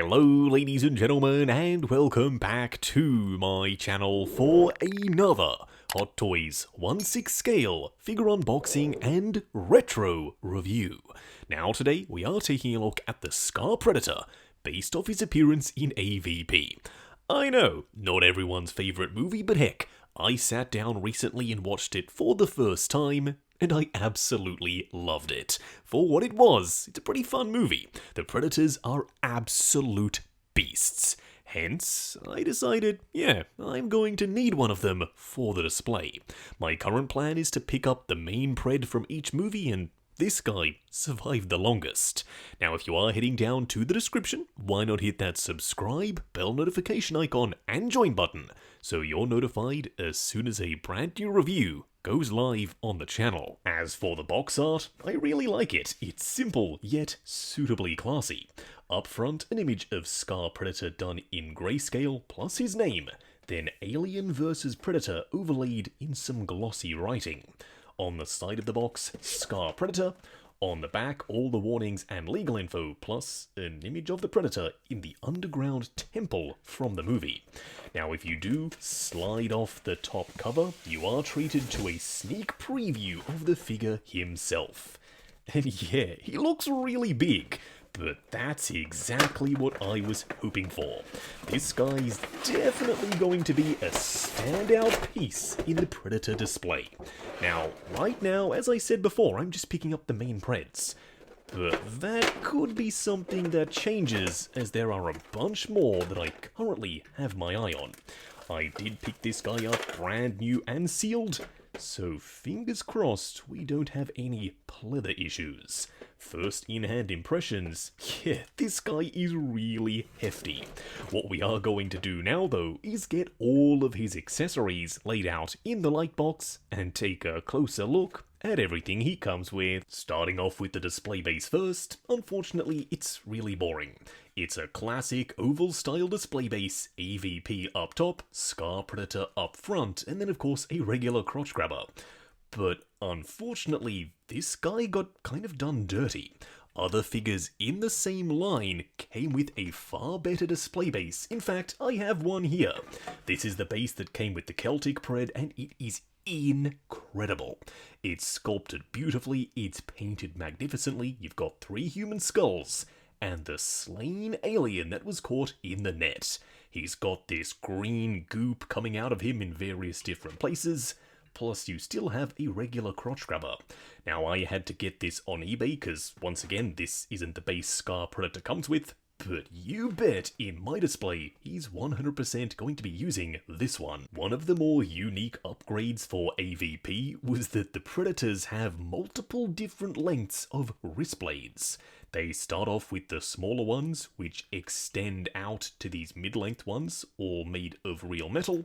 Hello ladies and gentlemen, and welcome back to my channel for another Hot Toys 1/6 scale figure unboxing and retro review. Now today we are taking a look at the Scar Predator, based off his appearance in AVP. I know, not everyone's favourite movie, but heck, I sat down recently and watched it for the first time, and I absolutely loved it. For what it was, it's a pretty fun movie. The Predators are absolute beasts. Hence, I decided, I'm going to need one of them for the display. My current plan is to pick up the main Pred from each movie, and this guy survived the longest. Now, if you are heading down to the description, why not hit that subscribe, bell notification icon, and join button, so you're notified as soon as a brand new review goes live on the channel. As for the box art, I really like it. It's simple, yet suitably classy. Up front, an image of Scar Predator done in grayscale, plus his name. Then Alien vs Predator overlaid in some glossy writing. On the side of the box, Scar Predator. On the back, all the warnings and legal info, plus an image of the Predator in the underground temple from the movie. Now, if you do slide off the top cover, you are treated to a sneak preview of the figure himself. And yeah, he looks really big, but that's exactly what I was hoping for. This guy's definitely going to be a standout piece in the Predator display. Now, right now, as I said before, I'm just picking up the main Preds. But that could be something that changes, as there are a bunch more that I currently have my eye on. I did pick this guy up brand new and sealed, so fingers crossed we don't have any pleather issues. First in-hand impressions, this guy is really hefty. What we are going to do now though is get all of his accessories laid out in the light box and take a closer look at everything he comes with. Starting off with the display base first, unfortunately it's really boring. It's a classic oval style display base, AVP up top, Scar Predator up front, and then of course a regular crotch grabber. But unfortunately, this guy got kind of done dirty. Other figures in the same line came with a far better display base. In fact, I have one here. This is the base that came with the Celtic Pred, and it is incredible. It's sculpted beautifully, it's painted magnificently, you've got 3 human skulls, and the slain alien that was caught in the net. He's got this green goop coming out of him in various different places, plus you still have a regular crotch grabber. Now, I had to get this on eBay because, once again, this isn't the base Scar Predator comes with, but you bet in my display he's 100% going to be using this one. One of the more unique upgrades for AVP was that the Predators have multiple different lengths of wrist blades. They start off with the smaller ones, which extend out to these mid-length ones, all made of real metal,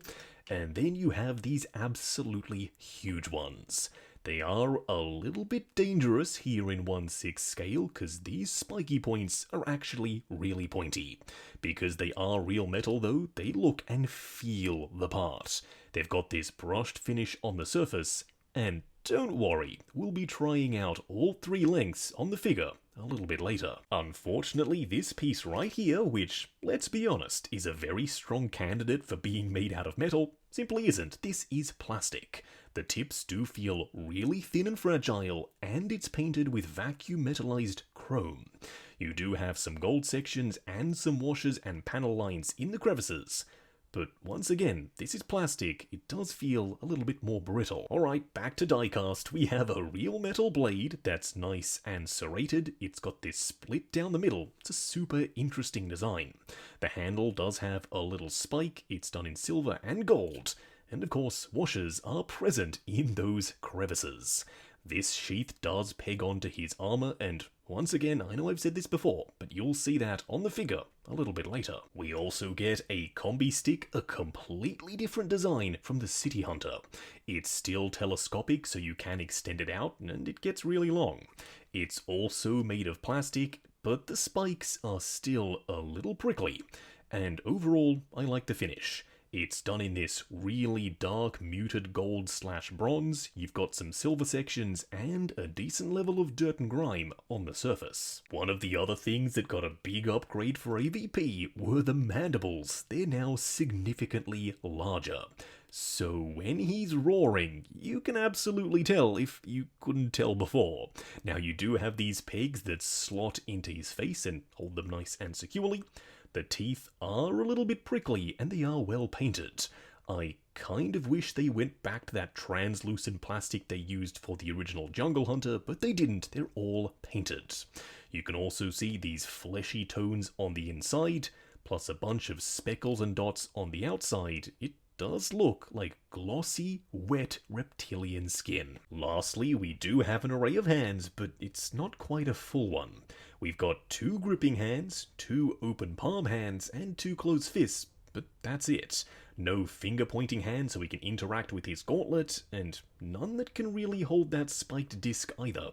and then you have these absolutely huge ones. They are a little bit dangerous here in 1/6 scale, because these spiky points are actually really pointy. Because they are real metal though, they look and feel the part. They've got this brushed finish on the surface, and don't worry, we'll be trying out all 3 lengths on the figure a little bit later. Unfortunately, this piece right here, which, let's be honest, is a very strong candidate for being made out of metal, simply isn't. This is plastic. The tips do feel really thin and fragile, and it's painted with vacuum metallized chrome. You do have some gold sections and some washers and panel lines in the crevices. But once again, this is plastic, it does feel a little bit more brittle. Alright, back to diecast. We have a real metal blade that's nice and serrated. It's got this split down the middle. It's a super interesting design. The handle does have a little spike. It's done in silver and gold. And of course, washers are present in those crevices. This sheath does peg onto his armor, and once again, I know I've said this before, but you'll see that on the figure a little bit later. We also get a combi stick, a completely different design from the City Hunter. It's still telescopic, so you can extend it out, and it gets really long. It's also made of plastic, but the spikes are still a little prickly, and overall, I like the finish. It's done in this really dark muted gold/bronze, you've got some silver sections and a decent level of dirt and grime on the surface. One of the other things that got a big upgrade for AVP were the mandibles. They're now significantly larger. So when he's roaring, you can absolutely tell if you couldn't tell before. Now you do have these pegs that slot into his face and hold them nice and securely. The teeth are a little bit prickly and they are well painted. I kind of wish they went back to that translucent plastic they used for the original Jungle Hunter, but they didn't, they're all painted. You can also see these fleshy tones on the inside, plus a bunch of speckles and dots on the outside. It does look like glossy, wet reptilian skin. Lastly, we do have an array of hands, but it's not quite a full one. We've got 2 gripping hands, 2 open palm hands, and 2 closed fists, but that's it. No finger-pointing hand so he can interact with his gauntlet, and none that can really hold that spiked disc either.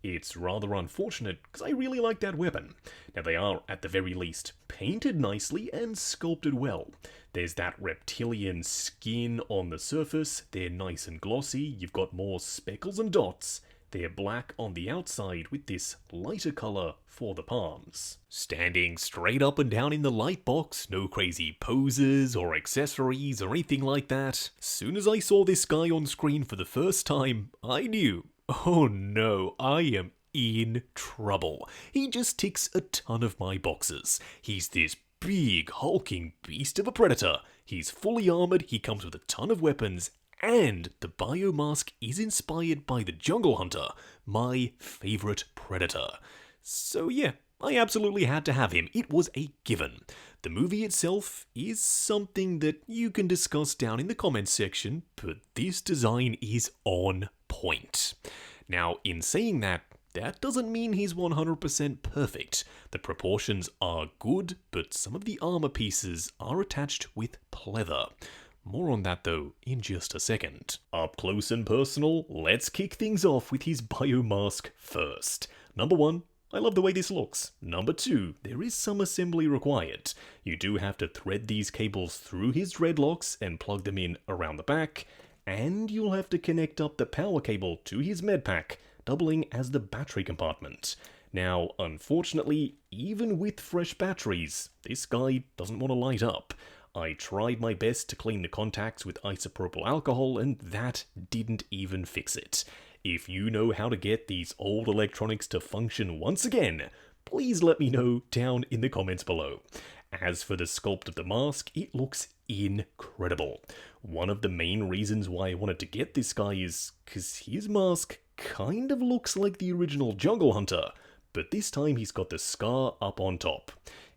It's rather unfortunate, because I really like that weapon. Now they are, at the very least, painted nicely and sculpted well. There's that reptilian skin on the surface, they're nice and glossy, you've got more speckles and dots. They're black on the outside with this lighter colour for the palms. Standing straight up and down in the light box, no crazy poses or accessories or anything like that. Soon as I saw this guy on screen for the first time, I knew, oh no, I am in trouble. He just ticks a ton of my boxes. He's this big, hulking beast of a predator. He's fully armoured, he comes with a ton of weapons, and the biomask is inspired by the Jungle Hunter, my favourite predator. So yeah, I absolutely had to have him. It was a given. The movie itself is something that you can discuss down in the comments section, but this design is on point. Now, in saying that, that doesn't mean he's 100% perfect. The proportions are good, but some of the armour pieces are attached with pleather. More on that though in just a second. Up close and personal, let's kick things off with his biomask first. Number 1, I love the way this looks. Number 2, there is some assembly required. You do have to thread these cables through his dreadlocks and plug them in around the back, and you'll have to connect up the power cable to his medpack, doubling as the battery compartment. Now, unfortunately, even with fresh batteries, this guy doesn't want to light up. I tried my best to clean the contacts with isopropyl alcohol, and that didn't even fix it. If you know how to get these old electronics to function once again, please let me know down in the comments below. As for the sculpt of the mask, it looks incredible. One of the main reasons why I wanted to get this guy is because his mask kind of looks like the original Jungle Hunter, but this time he's got the scar up on top.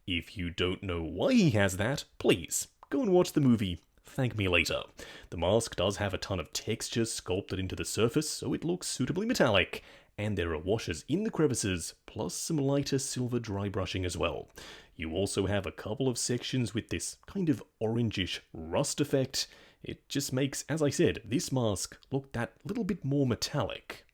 If you don't know why he has that, please, go and watch the movie, thank me later. The mask does have a ton of texture sculpted into the surface, so it looks suitably metallic, and there are washes in the crevices, plus some lighter silver dry brushing as well. You also have a couple of sections with this kind of orangish rust effect. It just makes, as I said, this mask look that little bit more metallic.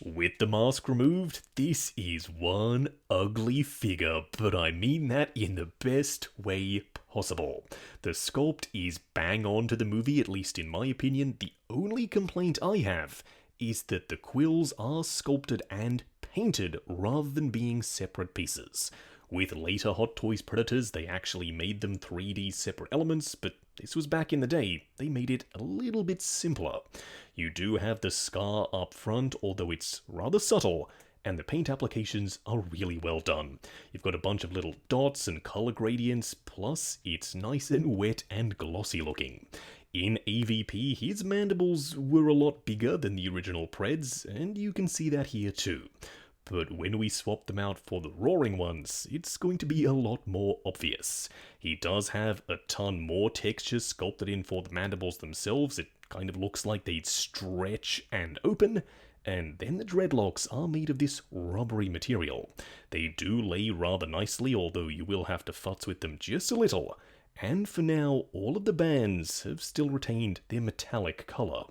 With the mask removed, this is one ugly figure, but I mean that in the best way possible. The sculpt is bang on to the movie, at least in my opinion. The only complaint I have is that the quills are sculpted and painted rather than being separate pieces. With later Hot Toys Predators, they actually made them 3D separate elements, but this was back in the day. They made it a little bit simpler. You do have the scar up front, although it's rather subtle, and the paint applications are really well done. You've got a bunch of little dots and color gradients, plus it's nice and wet and glossy looking. In AVP, his mandibles were a lot bigger than the original Preds, and you can see that here too. But when we swap them out for the roaring ones, it's going to be a lot more obvious. He does have a ton more texture sculpted in for the mandibles themselves. It kind of looks like they'd stretch and open, and then the dreadlocks are made of this rubbery material. They do lay rather nicely, although you will have to futz with them just a little. And for now, all of the bands have still retained their metallic colour.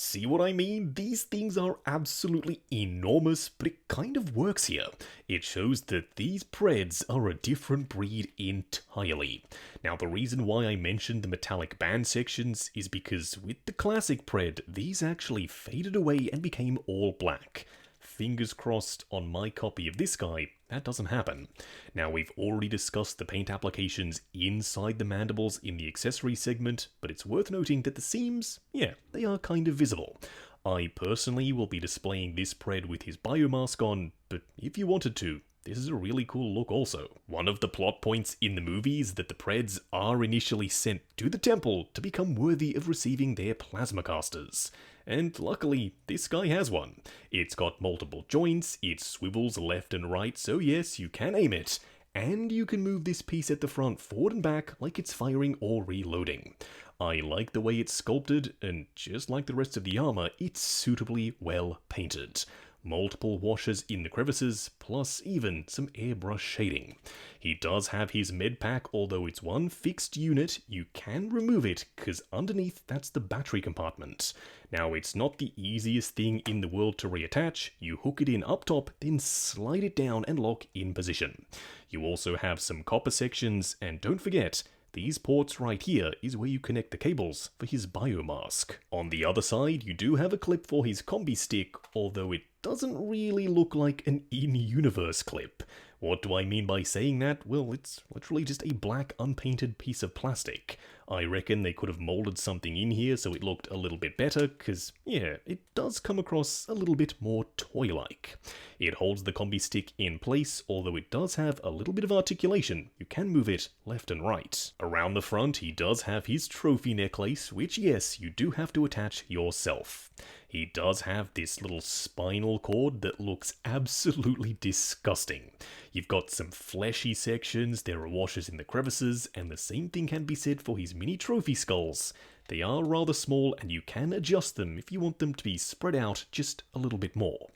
See what I mean? These things are absolutely enormous, but it kind of works here. It shows that these Preds are a different breed entirely. Now, the reason why I mentioned the metallic band sections is because with the classic Pred, these actually faded away and became all black. Fingers crossed on my copy of this guy, that doesn't happen. Now, we've already discussed the paint applications inside the mandibles in the accessory segment, but it's worth noting that the seams, yeah, they are kind of visible. I personally will be displaying this Pred with his biomask on, but if you wanted to, this is a really cool look also. One of the plot points in the movie is that the Preds are initially sent to the temple to become worthy of receiving their plasma casters. And luckily, this guy has one. It's got multiple joints, it swivels left and right, so yes, you can aim it. And you can move this piece at the front forward and back like it's firing or reloading. I like the way it's sculpted, and just like the rest of the armor, it's suitably well painted. Multiple washes in the crevices, plus even some airbrush shading. He does have his med pack, although it's one fixed unit, you can remove it, because underneath that's the battery compartment. Now, it's not the easiest thing in the world to reattach. You hook it in up top, then slide it down and lock in position. You also have some copper sections, and don't forget, these ports right here is where you connect the cables for his biomask. On the other side, you do have a clip for his combi stick, although it doesn't really look like an in-universe clip. What do I mean by saying that? Well, it's literally just a black unpainted piece of plastic. I reckon they could have molded something in here so it looked a little bit better, because, yeah, it does come across a little bit more toy-like. It holds the combi stick in place, although it does have a little bit of articulation. You can move it left and right. Around the front, he does have his trophy necklace, which, yes, you do have to attach yourself. He does have this little spinal cord that looks absolutely disgusting. You've got some fleshy sections, there are washes in the crevices, and the same thing can be said for his mini trophy skulls. They are rather small, and you can adjust them if you want them to be spread out just a little bit more.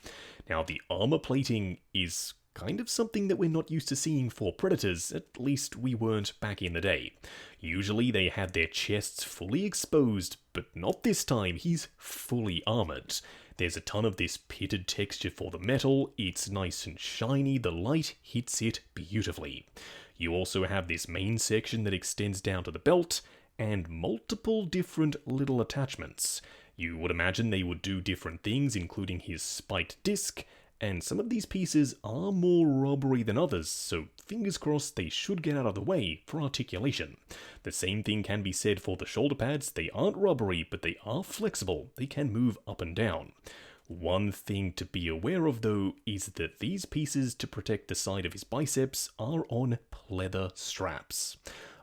Now, the armor plating is kind of something that we're not used to seeing for Predators, at least we weren't back in the day. Usually they had their chests fully exposed, but not this time, he's fully armored. There's a ton of this pitted texture for the metal, it's nice and shiny, the light hits it beautifully. You also have this main section that extends down to the belt, and multiple different little attachments. You would imagine they would do different things, including his spiked disc, and some of these pieces are more rubbery than others, so fingers crossed they should get out of the way for articulation. The same thing can be said for the shoulder pads. They aren't rubbery, but they are flexible. They can move up and down. One thing to be aware of though is that these pieces to protect the side of his biceps are on pleather straps.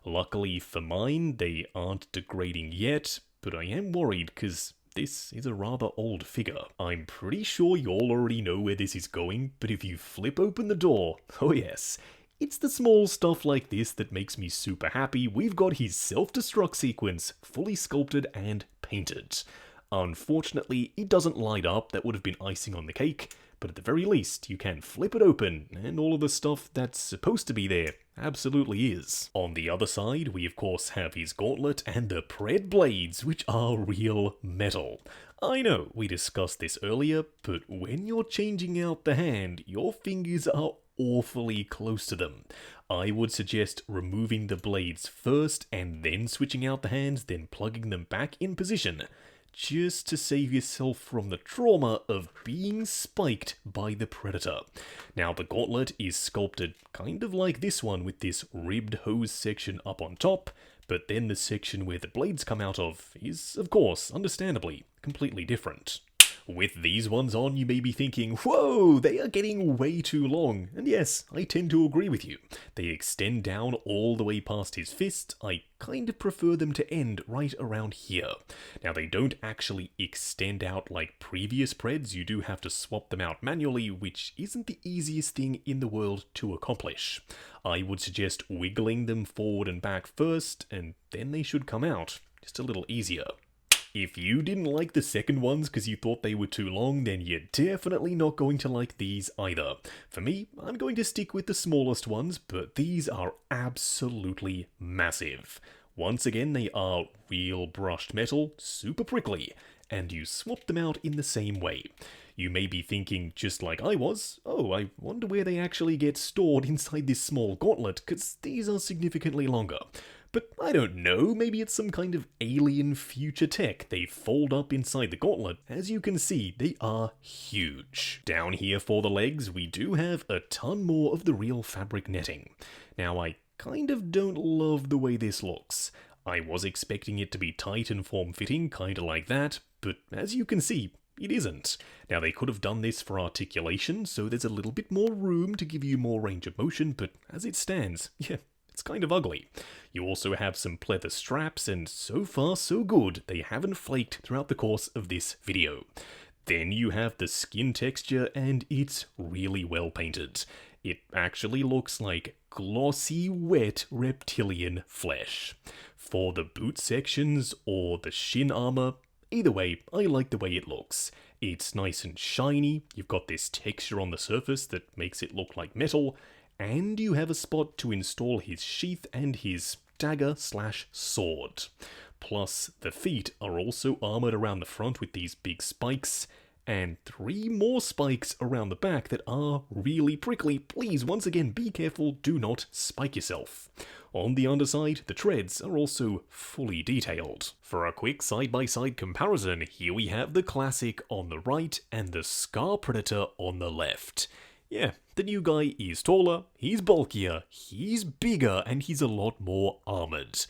Luckily for mine, they aren't degrading yet, but I am worried because this is a rather old figure. I'm pretty sure you all already know where this is going, but if you flip open the door, oh yes, it's the small stuff like this that makes me super happy. We've got his self-destruct sequence fully sculpted and painted. Unfortunately, it doesn't light up, that would have been icing on the cake, but at the very least, you can flip it open, and all of the stuff that's supposed to be there absolutely is. On the other side, we of course have his gauntlet and the Pred blades, which are real metal. I know, we discussed this earlier, but when you're changing out the hand, your fingers are awfully close to them. I would suggest removing the blades first and then switching out the hands, then plugging them back in position, just to save yourself from the trauma of being spiked by the Predator. Now, the gauntlet is sculpted kind of like this one with this ribbed hose section up on top, but then the section where the blades come out of is, of course, understandably, completely different. With these ones on, you may be thinking, whoa, they are getting way too long. And yes, I tend to agree with you. They extend down all the way past his fist. I kind of prefer them to end right around here. Now, they don't actually extend out like previous Preds. You do have to swap them out manually, which isn't the easiest thing in the world to accomplish. I would suggest wiggling them forward and back first, and then they should come out just a little easier. If you didn't like the second ones because you thought they were too long, then you're definitely not going to like these either. For me, I'm going to stick with the smallest ones, but these are absolutely massive. Once again, they are real brushed metal, super prickly, and you swap them out in the same way. You may be thinking, just like I was, oh, I wonder where they actually get stored inside this small gauntlet, because these are significantly longer. But I don't know, maybe it's some kind of alien future tech they fold up inside the gauntlet. As you can see, they are huge. Down here for the legs, we do have a ton more of the real fabric netting. Now, I kind of don't love the way this looks. I was expecting it to be tight and form-fitting, kinda like that, but as you can see, it isn't. Now, they could have done this for articulation, so there's a little bit more room to give you more range of motion, but as it stands, yeah, it's kind of ugly. You also have some pleather straps, and so far so good, they haven't flaked throughout the course of this video. Then you have the skin texture, and it's really well painted. It actually looks like glossy, wet reptilian flesh. For the boot sections or the shin armor, either way, I like the way it looks. It's nice and shiny, you've got this texture on the surface that makes it look like metal, and you have a spot to install his sheath and his dagger/sword. Plus, the feet are also armored around the front with these big spikes, and 3 more spikes around the back that are really prickly. Please, once again, be careful, do not spike yourself. On the underside, the treads are also fully detailed. For a quick side-by-side comparison, here we have the Classic on the right and the Scar Predator on the left. Yeah, the new guy is taller, he's bulkier, he's bigger, and he's a lot more armored.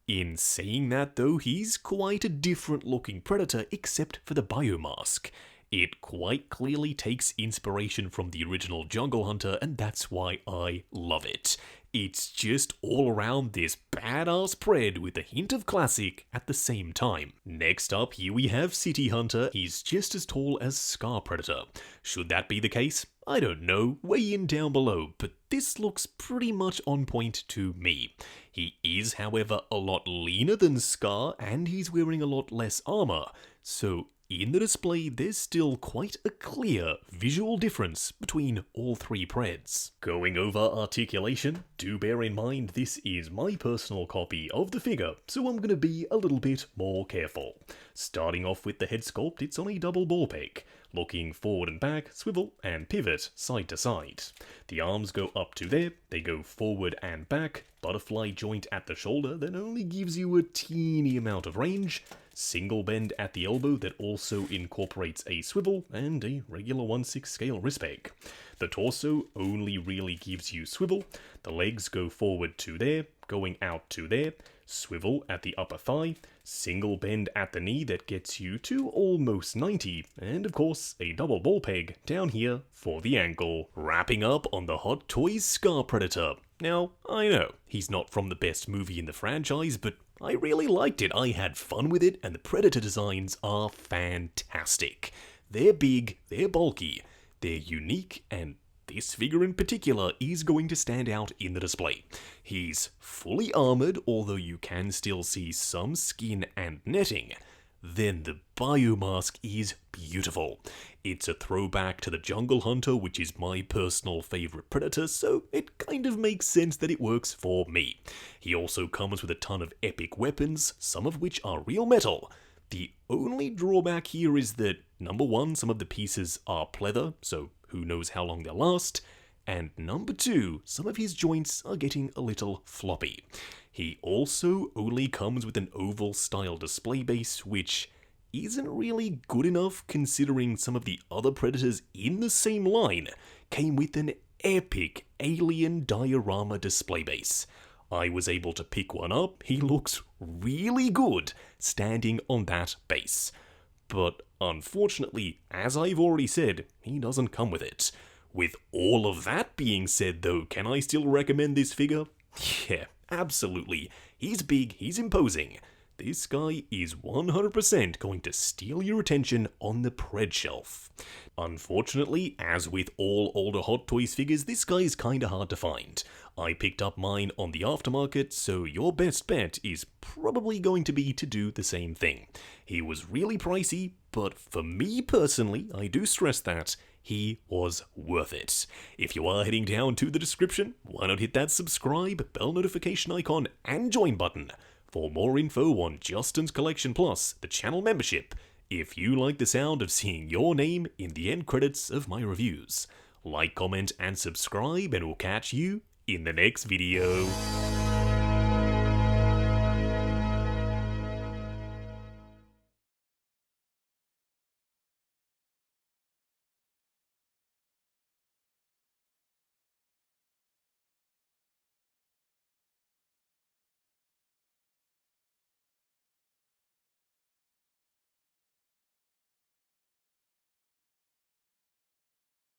In saying that though, he's quite a different looking Predator except for the biomask. It quite clearly takes inspiration from the original Jungle Hunter, and that's why I love it. It's just all around this badass pred with a hint of classic at the same time. Next up, here we have City Hunter. He's just as tall as Scar Predator. Should that be the case? I don't know, weigh in down below, but this looks pretty much on point to me. He is, however, a lot leaner than Scar, and he's wearing a lot less armor, so in the display there's still quite a clear visual difference between all 3 preds. Going over articulation, do bear in mind this is my personal copy of the figure, so I'm going to be a little bit more careful. Starting off with the head sculpt, it's on a double ball peg. Looking forward and back, swivel and pivot side to side. The arms go up to there, they go forward and back, butterfly joint at the shoulder that only gives you a teeny amount of range, single bend at the elbow that also incorporates a swivel, and a regular 1/6 scale wrist peg. The torso only really gives you swivel, the legs go forward to there, going out to there, swivel at the upper thigh, single bend at the knee that gets you to almost 90, and of course a double ball peg down here for the ankle. Wrapping up on the Hot Toys Scar Predator. Now, I know, he's not from the best movie in the franchise, but I really liked it, I had fun with it, and the Predator designs are fantastic. They're big, they're bulky, they're unique, and this figure in particular is going to stand out in the display. He's fully armored, although you can still see some skin and netting. Then the biomask is beautiful. It's a throwback to the Jungle Hunter, which is my personal favorite Predator, so it kind of makes sense that it works for me. He also comes with a ton of epic weapons, some of which are real metal. The only drawback here is that, number 1, some of the pieces are pleather, so who knows how long they'll last, and number 2, some of his joints are getting a little floppy. He also only comes with an oval style display base, which isn't really good enough considering some of the other Predators in the same line came with an epic alien diorama display base. I was able to pick one up, he looks really good standing on that base. But unfortunately, as I've already said, he doesn't come with it. With all of that being said though, can I still recommend this figure? Yeah, absolutely. He's big, he's imposing. This guy is 100% going to steal your attention on the pred shelf. Unfortunately, as with all older Hot Toys figures, this guy is kinda hard to find. I picked up mine on the aftermarket, so your best bet is probably going to be to do the same thing. He was really pricey, but for me personally, I do stress that, he was worth it. If you are heading down to the description, why not hit that subscribe, bell notification icon, and join button for more info on Justin's Collection Plus, the channel membership, if you like the sound of seeing your name in the end credits of my reviews. Like, comment, and subscribe, and we'll catch you in the next video.